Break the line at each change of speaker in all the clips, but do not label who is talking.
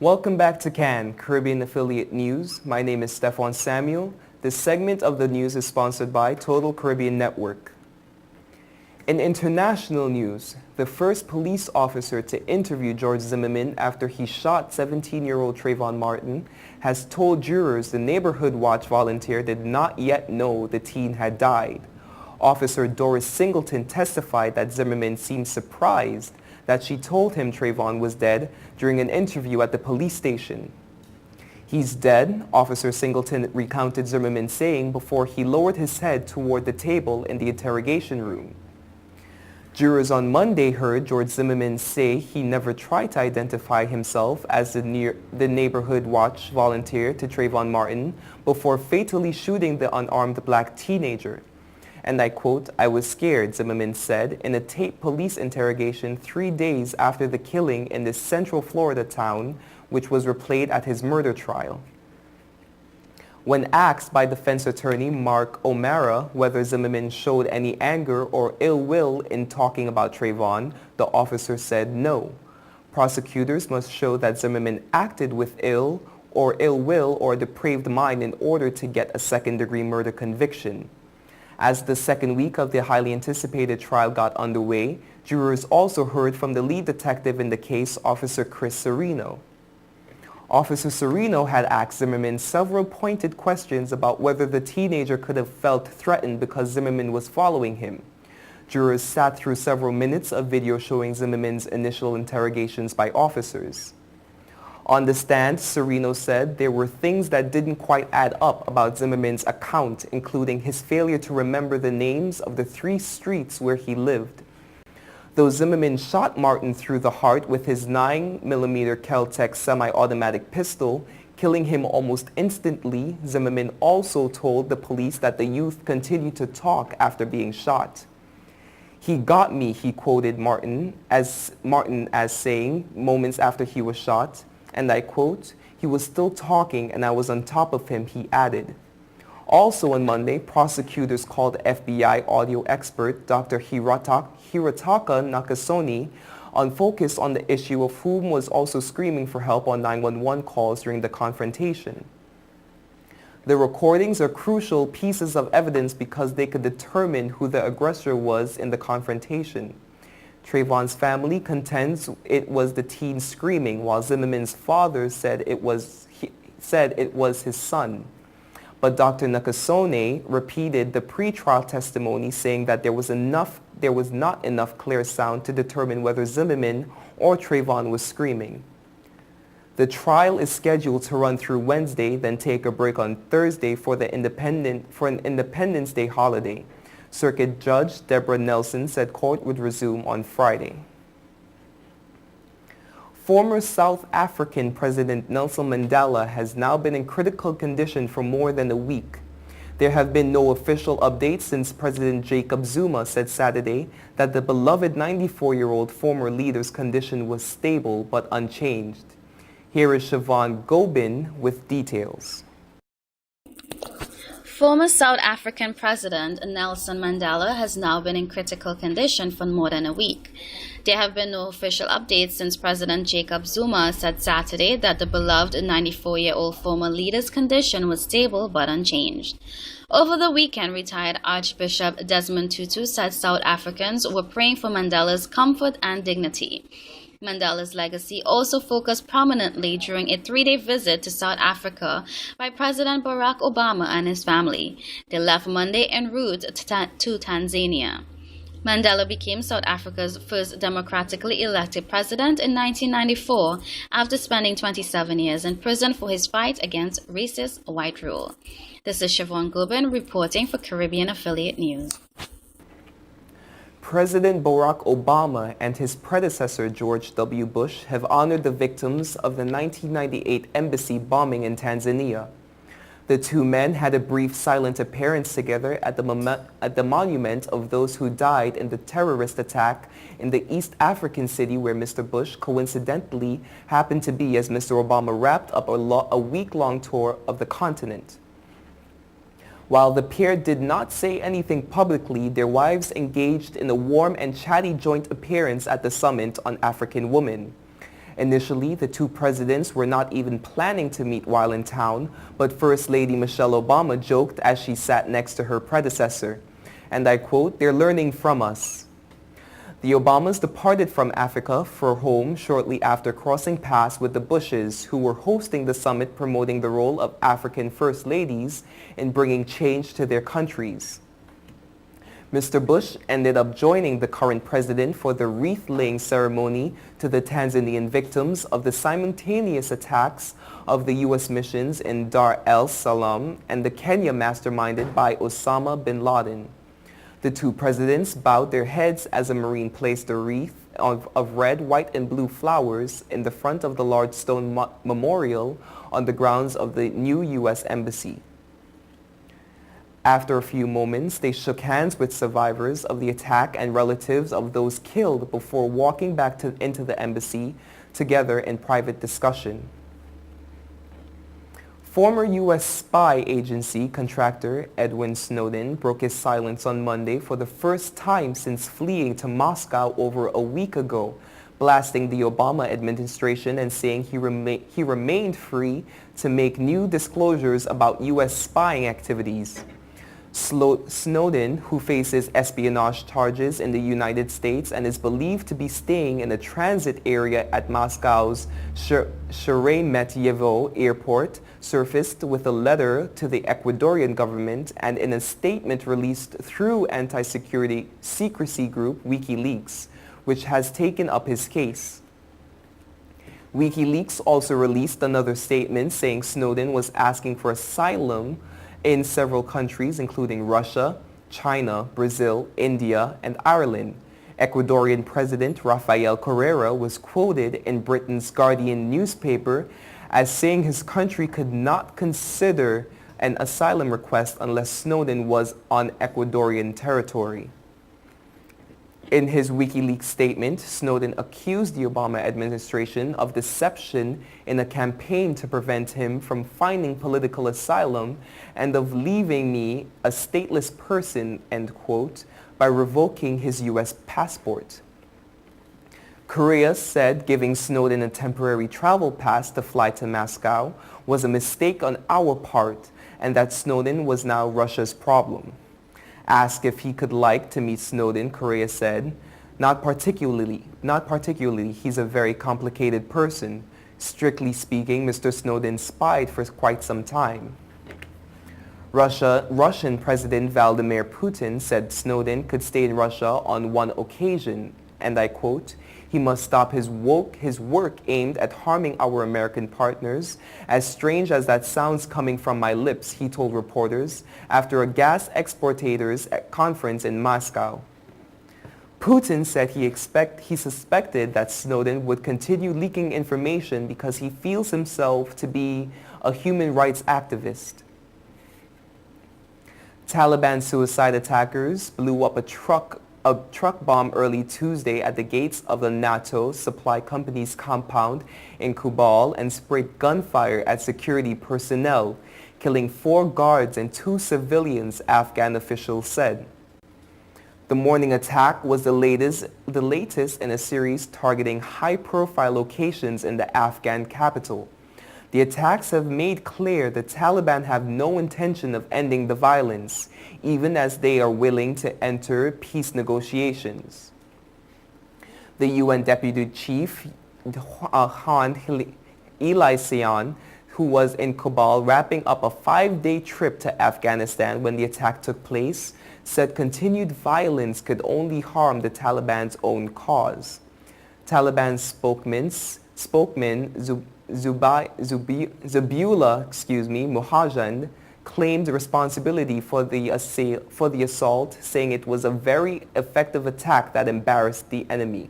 Welcome back to CAN, Caribbean Affiliate News. My name is Stefan Samuel. This segment of the news is sponsored by Total Caribbean Network. In international news, the first police officer to interview George Zimmerman after he shot 17-year-old Trayvon Martin has told jurors the Neighborhood Watch volunteer did not yet know the teen had died. Officer Doris Singleton testified that Zimmerman seemed surprised that she told him Trayvon was dead during an interview at the police station. "He's dead," Officer Singleton recounted Zimmerman saying before he lowered his head toward the table in the interrogation room. Jurors on Monday heard George Zimmerman say he never tried to identify himself as the Neighborhood Watch volunteer to Trayvon Martin before fatally shooting the unarmed black teenager. And I quote, "I was scared," Zimmerman said in a taped police interrogation 3 days after the killing in this Central Florida town, which was replayed at his murder trial. When asked by defense attorney Mark O'Mara whether Zimmerman showed any anger or ill will in talking about Trayvon, the officer said no. Prosecutors must show that Zimmerman acted with ill will or depraved mind in order to get a second-degree murder conviction. As the second week of the highly anticipated trial got underway, jurors also heard from the lead detective in the case, Officer Chris Serino. Officer Serino had asked Zimmerman several pointed questions about whether the teenager could have felt threatened because Zimmerman was following him. Jurors sat through several minutes of video showing Zimmerman's initial interrogations by officers. On the stand, Serino said there were things that didn't quite add up about Zimmerman's account, including his failure to remember the names of the 3 streets where he lived. Though Zimmerman shot Martin through the heart with his 9mm Kel-Tec semi-automatic pistol, killing him almost instantly, Zimmerman also told the police that the youth continued to talk after being shot. "He got me," he quoted Martin as saying moments after he was shot. And I quote, "He was still talking and I was on top of him," he added. Also on Monday, prosecutors called FBI audio expert Dr. Hirotaka Nakasone on focus on the issue of whom was also screaming for help on 911 calls during the confrontation. The recordings are crucial pieces of evidence because they could determine who the aggressor was in the confrontation. Trayvon's family contends it was the teen screaming, while Zimmerman's father said it was his son. But Dr. Nakasone repeated the pre-trial testimony, saying that there was not enough clear sound to determine whether Zimmerman or Trayvon was screaming. The trial is scheduled to run through Wednesday, then take a break on Thursday for an Independence Day holiday. Circuit Judge Deborah Nelson said court would resume on Friday. Former South African President Nelson Mandela has now been in critical condition for more than a week. There have been no official updates since President Jacob Zuma said Saturday that the beloved 94-year-old former leader's condition was stable but unchanged. Here is Siobhan Gobin with details.
Former South African President Nelson Mandela has now been in critical condition for more than a week. There have been no official updates since President Jacob Zuma said Saturday that the beloved 94-year-old former leader's condition was stable but unchanged. Over the weekend, retired Archbishop Desmond Tutu said South Africans were praying for Mandela's comfort and dignity. Mandela's legacy also focused prominently during a 3-day visit to South Africa by President Barack Obama and his family. They left Monday en route to Tanzania. Mandela became South Africa's first democratically elected president in 1994 after spending 27 years in prison for his fight against racist white rule. This is Siobhan Gobin reporting for Caribbean Affiliate News.
President Barack Obama and his predecessor George W. Bush have honored the victims of the 1998 embassy bombing in Tanzania. The two men had a brief silent appearance together at the monument of those who died in the terrorist attack in the East African city where Mr. Bush coincidentally happened to be as Mr. Obama wrapped up a week-long tour of the continent. While the pair did not say anything publicly, their wives engaged in a warm and chatty joint appearance at the Summit on African Women. Initially, the two presidents were not even planning to meet while in town, but First Lady Michelle Obama joked as she sat next to her predecessor, and I quote, "They're learning from us." The Obamas departed from Africa for home shortly after crossing paths with the Bushes, who were hosting the summit promoting the role of African First Ladies in bringing change to their countries. Mr. Bush ended up joining the current president for the wreath-laying ceremony to the Tanzanian victims of the simultaneous attacks of the U.S. missions in Dar es Salaam and the Kenya masterminded by Osama bin Laden. The two presidents bowed their heads as a Marine placed a wreath of red, white, and blue flowers in the front of the large stone memorial on the grounds of the new U.S. Embassy. After a few moments, they shook hands with survivors of the attack and relatives of those killed before walking back into the embassy together in private discussion. Former U.S. spy agency contractor Edwin Snowden broke his silence on Monday for the first time since fleeing to Moscow over a week ago, blasting the Obama administration and saying he remained free to make new disclosures about U.S. spying activities. Snowden, who faces espionage charges in the United States and is believed to be staying in a transit area at Moscow's Sheremetyevo airport, surfaced with a letter to the Ecuadorian government and in a statement released through anti-security secrecy group WikiLeaks, which has taken up his case. WikiLeaks also released another statement saying Snowden was asking for asylum in several countries, including Russia, China, Brazil, India, and Ireland. Ecuadorian President Rafael Correa was quoted in Britain's Guardian newspaper as saying his country could not consider an asylum request unless Snowden was on Ecuadorian territory. In his WikiLeaks statement, Snowden accused the Obama administration of deception in a campaign to prevent him from finding political asylum and of leaving me a stateless person, end quote, by revoking his U.S. passport. Correa said giving Snowden a temporary travel pass to fly to Moscow was a mistake on our part and that Snowden was now Russia's problem. Asked if he could like to meet Snowden, Correa said, not particularly. He's a very complicated person. Strictly speaking, Mr. Snowden spied for quite some time. Russian President Vladimir Putin said Snowden could stay in Russia on one occasion, and I quote, "He must stop his work aimed at harming our American partners, as strange as that sounds coming from my lips," he told reporters after a gas exportators conference in Moscow. Putin said he suspected that Snowden would continue leaking information because he feels himself to be a human rights activist. Taliban suicide attackers blew up a truck bomb early Tuesday at the gates of the NATO supply company's compound in Kabul and sprayed gunfire at security personnel, killing 4 guards and 2 civilians, Afghan officials said. The morning attack was the latest in a series targeting high-profile locations in the Afghan capital. The attacks have made clear the Taliban have no intention of ending the violence, even as they are willing to enter peace negotiations. The UN Deputy Chief Han Eliasson, who was in Kabul wrapping up a 5-day trip to Afghanistan when the attack took place, said continued violence could only harm the Taliban's own cause. Taliban spokesman Zabiullah Mujahid claimed responsibility for the assault, saying it was a very effective attack that embarrassed the enemy.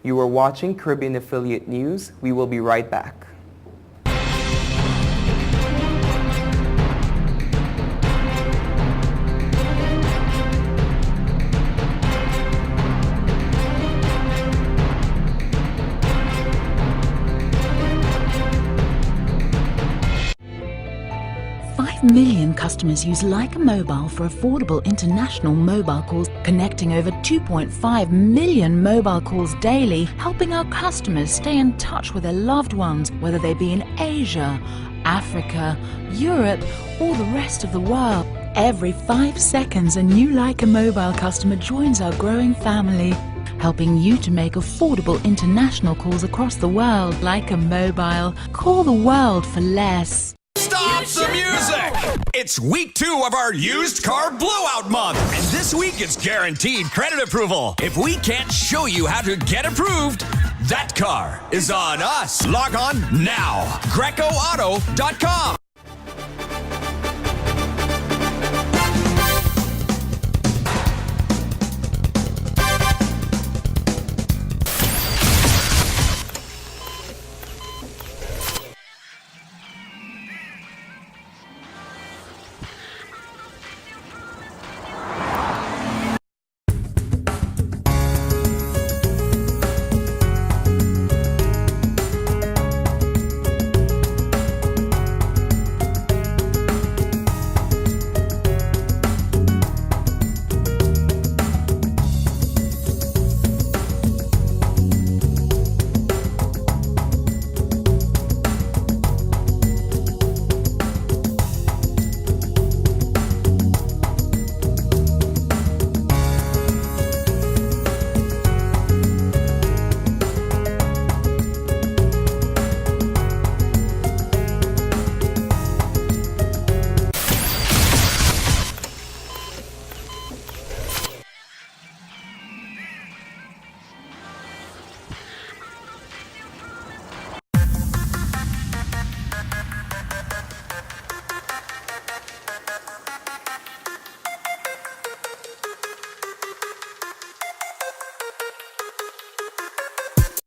You are watching Caribbean Affiliate News. We will be right back.
million customers use Leica Mobile for affordable international mobile calls, connecting over 2.5 million mobile calls daily, helping our customers stay in touch with their loved ones, whether they be in Asia, Africa, Europe, or the rest of the world. Every 5 seconds, a new Leica Mobile customer joins our growing family, helping you to make affordable international calls across the world. Leica Mobile. Call the world for less.
Stop the music! It's week 2 of our used car blowout month, and this week it's guaranteed credit approval. If we can't show you how to get approved, that car is on us. Log on now, GROCCOAuto.com.